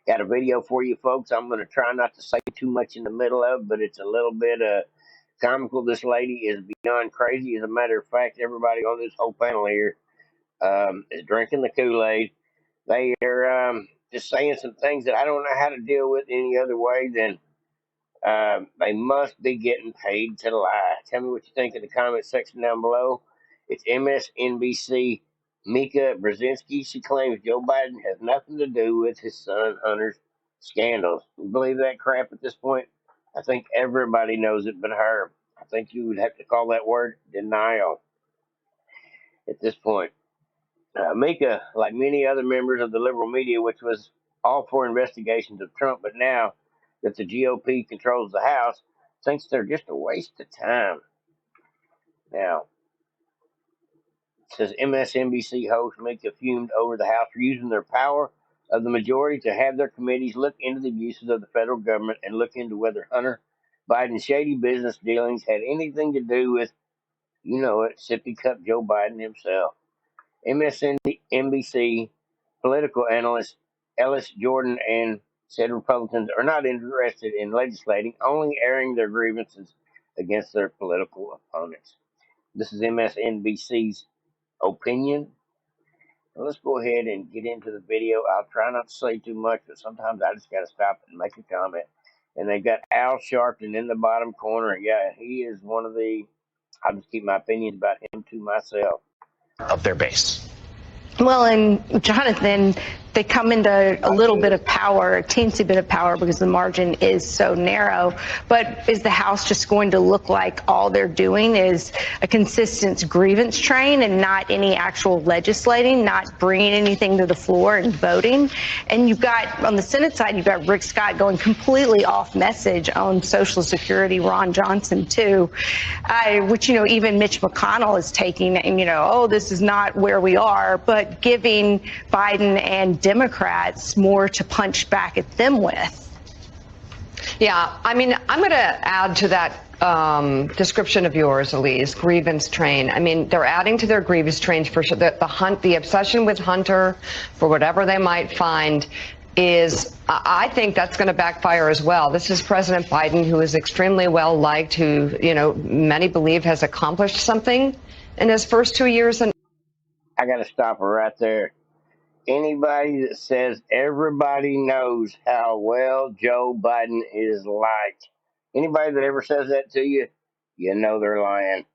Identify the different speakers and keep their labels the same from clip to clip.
Speaker 1: Got a video for you folks. I'm going to try not to say too much in the middle of, but it's a little bit comical. This lady is beyond crazy. As a matter of fact, everybody on this whole panel here is drinking the Kool-Aid. They are just saying some things that I don't know how to deal with any other way than they must be getting paid to lie. Tell me what you think in the comment section down below. It's MSNBC Mika Brzezinski. She claims Joe Biden has nothing to do with his son Hunter's scandals. You believe that crap at this point? I think everybody knows it but her. I think you would have to call that word denial at this point. Mika, like many other members of the liberal media, which was all for investigations of Trump, but now that the GOP controls the House, thinks they're just a waste of time. Now, it says MSNBC host Mika fumed over the House for using their power of the majority to have their committees look into the abuses of the federal government and look into whether Hunter Biden's shady business dealings had anything to do with, you know it, sippy cup Joe Biden himself. MSNBC political analyst Ellis Jordan and said Republicans are not interested in legislating, only airing their grievances against their political opponents. This is MSNBC's opinion. Now let's go ahead and get into the video. I'll try not to say too much, but sometimes I just got to stop and make a comment. And they got Al Sharpton in the bottom corner. Yeah, he is one of the, I'll just keep my opinions about him to myself.
Speaker 2: Of their base.
Speaker 3: Well, and Jonathan, they come into a little bit of power, a teensy bit of power, because the margin is so narrow. But is the House just going to look like all they're doing is a consistent grievance train and not any actual legislating, not bringing anything to the floor and voting? And you've got, on the Senate side, you've got Rick Scott going completely off message on Social Security, Ron Johnson, too, which, you know, even Mitch McConnell is taking, and, you know, oh, this is not where we are, but giving Biden and Democrats more to punch back at them with.
Speaker 4: Yeah, I mean, I'm going to add to that description of yours, Elise, grievance train. I mean, they're adding to their grievance train for sure. The obsession with Hunter, for whatever they might find, is, I think that's going to backfire as well. This is President Biden, who is extremely well liked, who, you know, many believe has accomplished something in his first 2 years. And
Speaker 1: I got to stop her right there. Anybody that says everybody knows how well Joe Biden is liked, anybody that ever says that to you, you know they're lying.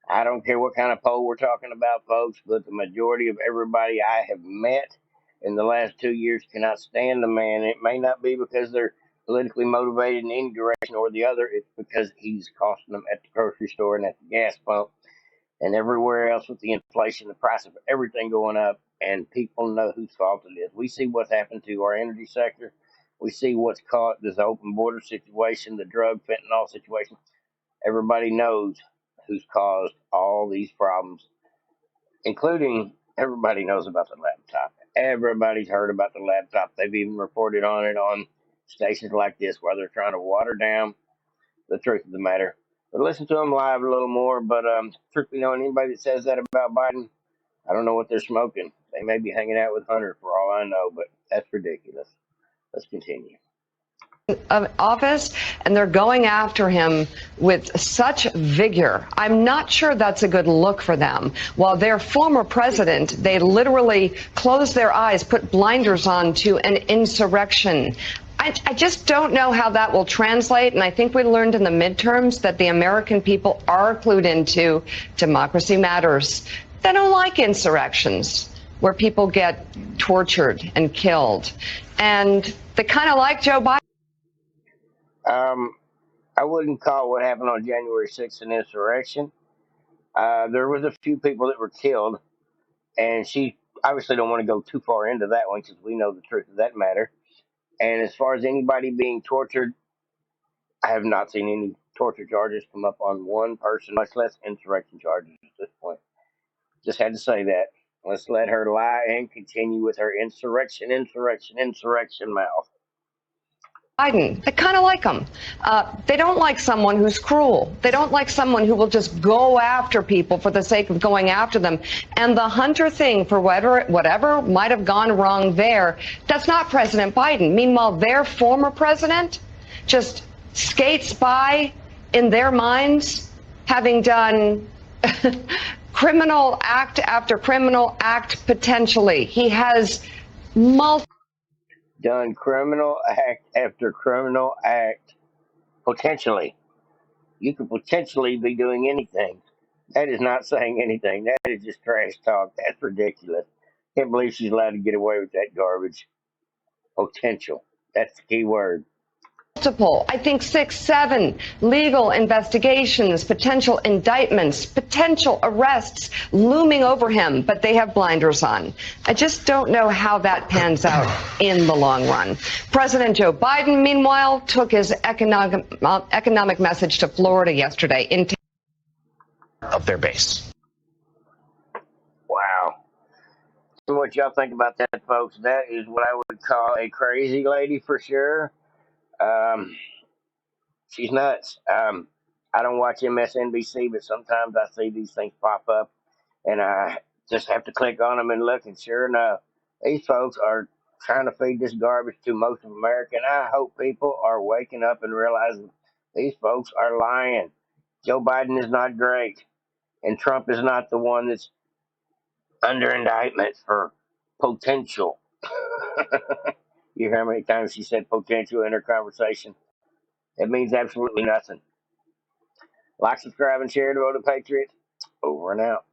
Speaker 1: I don't care what kind of poll we're talking about, folks, but the majority of everybody I have met in the last 2 years cannot stand the man. It may not be because they're politically motivated in any direction or the other. It's because he's costing them at the grocery store and at the gas pump and everywhere else with the inflation, the price of everything going up, and people know whose fault it is. We see what's happened to our energy sector. We see what's caused this open border situation, the drug fentanyl situation. Everybody knows who's caused all these problems, including everybody knows about the laptop. Everybody's heard about the laptop. They've even reported on it on stations like this where they're trying to water down the truth of the matter. But listen to them live a little more. But truthfully, knowing anybody that says that about Biden, I don't know what they're smoking. They may be hanging out with Hunter for all I know, but that's ridiculous. Let's continue.
Speaker 4: Of office, and they're going after him with such vigor. I'm not sure that's a good look for them. While their former president, they literally closed their eyes, put blinders on to an insurrection. I just don't know how that will translate, and I think we learned in the midterms that the American people are clued into democracy matters. They don't like insurrections where people get tortured and killed, and they kind of like Joe Biden.
Speaker 1: I wouldn't call what happened on January 6th an insurrection. There was a few people that were killed, and she obviously don't want to go too far into that one because we know the truth of that matter. And as far as anybody being tortured, I have not seen any torture charges come up on one person, much less insurrection charges at this point. Just had to say that. Let's let her lie and continue with her insurrection mouth.
Speaker 4: Biden. They kind of like him. They don't like someone who's cruel. They don't like someone who will just go after people for the sake of going after them. And the Hunter thing, for whatever might have gone wrong there, that's not President Biden. Meanwhile, their former president just skates by in their minds, having done criminal act after criminal act potentially. He has
Speaker 1: Done criminal act after criminal act, potentially. You could potentially be doing anything. That is not saying anything. That is just trash talk. That's ridiculous. Can't believe she's allowed to get away with that garbage. Potential. That's the key word.
Speaker 4: multiple, I think 6, 7 legal investigations, potential indictments, potential arrests looming over him, but they have blinders on. I just don't know how that pans out in the long run. President Joe Biden, meanwhile, took his economic message to Florida yesterday.
Speaker 2: Of their base.
Speaker 1: Wow. So what y'all think about that, folks? That is what I would call a crazy lady for sure. She's nuts. I don't watch MSNBC, but sometimes I see these things pop up, and I just have to click on them and look. And sure enough, these folks are trying to feed this garbage to most of America. And I hope people are waking up and realizing these folks are lying. Joe Biden is not great, and Trump is not the one that's under indictment for potential. You hear how many times she said potential in her conversation? It means absolutely nothing. Like, subscribe, and share to Vote a Patriot. Over and out.